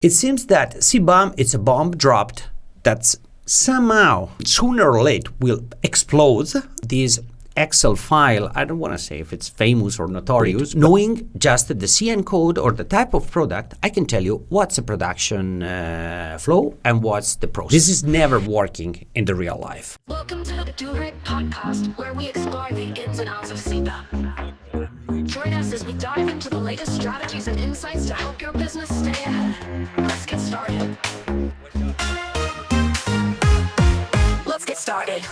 It seems that CBAM, it's a bomb dropped that's somehow, sooner or later, will explode. This Excel file, I don't want to say if it's famous or notorious, knowing just the CN code or the type of product, I can tell you what's the production flow and what's the process. This is never working in the real life. Welcome to the Direct Podcast, where we explore the ins and outs of CBAM. Join us as we dive into the latest strategies and insights to help your business stay ahead. Let's get started. Let's get started.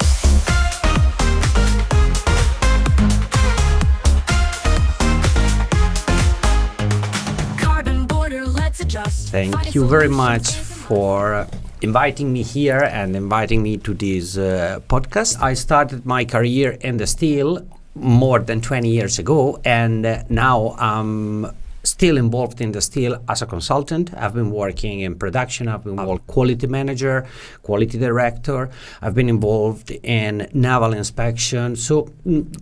Carbon border, let's adjust. Thank you very much for inviting me here and inviting me to this podcast. I started my career in the steel more than 20 years ago, and now I'm still involved in the steel as a consultant. I've been working in production. I've been involved quality manager, quality director. I've been involved in naval inspection. So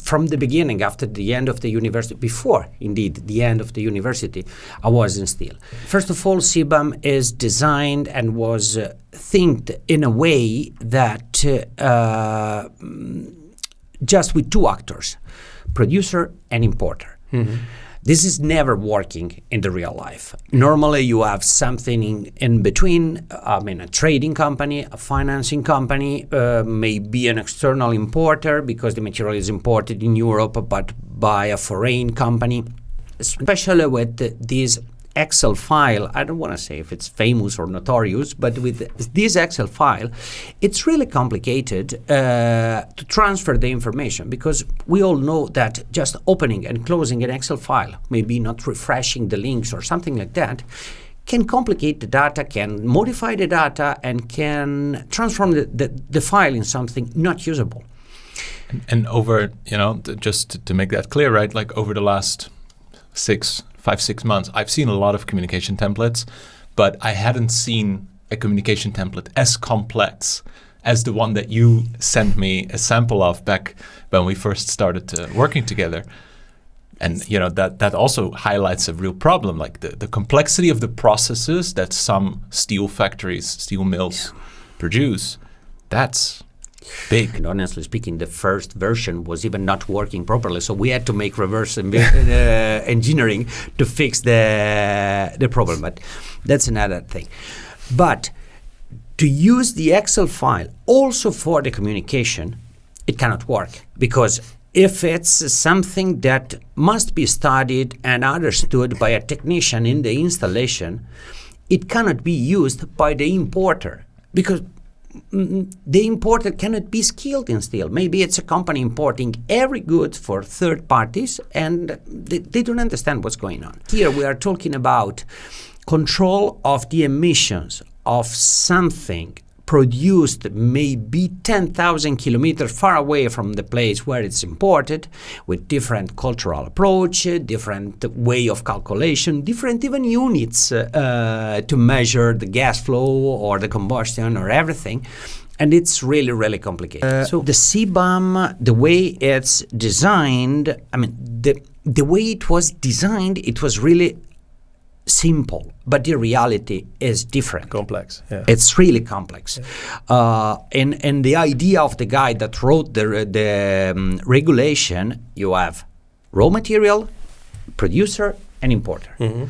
from the beginning, after the end of the university, before indeed the end of the university, I was in steel. First of all, CBAM is designed and was thinked in a way that just with two actors, producer and importer. Mm-hmm. This is never working in the real life. Normally you have something in between, a trading company, a financing company, maybe an external importer because the material is imported in Europe but by a foreign company. Especially with this Excel file, I don't want to say if it's famous or notorious, but with this Excel file, it's really complicated to transfer the information because we all know that just opening and closing an Excel file, maybe not refreshing the links or something like that, can complicate the data, can modify the data, and can transform the file in something not usable. And over, just to make that clear, right, like over the last 5-6 months, I've seen a lot of communication templates, but I hadn't seen a communication template as complex as the one that you sent me a sample of back when we first started working together. And that also highlights a real problem, like the complexity of the processes that some steel factories, steel mills produce. That's big. And honestly speaking, the first version was even not working properly, so we had to make reverse engineering to fix the problem. But that's another thing. But to use the Excel file also for the communication, it cannot work because if it's something that must be studied and understood by a technician in the installation, it cannot be used by the importer because the importer cannot be skilled in steel. Maybe it's a company importing every good for third parties and they don't understand what's going on. Here we are talking about control of the emissions of something produced maybe 10,000 kilometers far away from the place where it's imported, with different cultural approach, different way of calculation, different even units to measure the gas flow or the combustion or everything. And it's really, really complicated. So the CBAM, the way it's designed, the way it was designed, it was really simple, but the reality is different. Complex. Yeah. It's really complex. Yeah. And the idea of the guy that wrote the regulation, you have raw material, producer, and importer. Mm-hmm.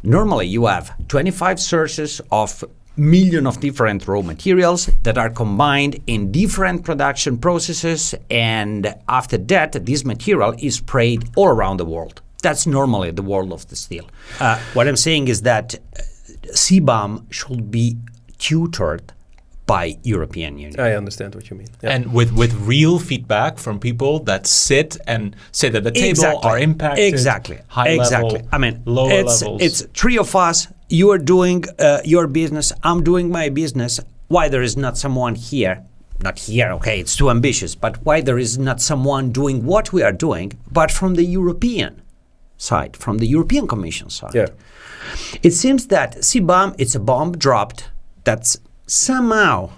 Normally, you have 25 sources of million of different raw materials that are combined in different production processes, and after that, this material is sprayed all around the world. That's normally the world of the steel. What I'm saying is that CBAM should be tutored by European Union. I understand what you mean. Yeah. And with real feedback from people that sit at the table, are impacted. Exactly. High level, lower levels. It's three of us. You are doing your business. I'm doing my business. Why there is not someone here? Not here, okay, it's too ambitious. But why there is not someone doing what we are doing, but from the European side, from the European Commission side. Yeah. It seems that CBAM, it's a bomb dropped that's somehow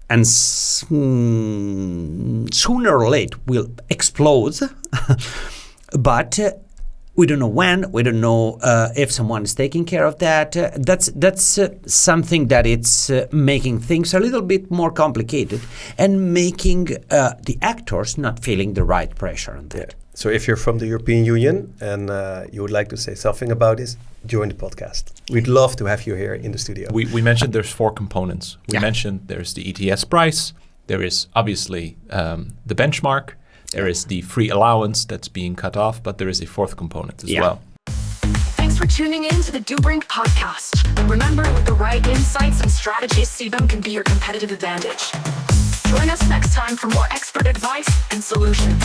and sooner or later will explode. But We don't know when. We don't know if someone is taking care of that. That's something that it's making things a little bit more complicated and making the actors not feeling the right pressure on that. Yeah. So if you're from the European Union and you would like to say something about this, join the podcast. We'd love to have you here in the studio. We mentioned there's 4 components. We Yeah. mentioned there's the ETS price. There is obviously the benchmark. There is the free allowance that's being cut off, but there is a 4th component as Yeah. well. Thanks for tuning in to the Do Brink podcast. Remember, with the right insights and strategies, CBAM can be your competitive advantage. Join us next time for more expert advice and solutions.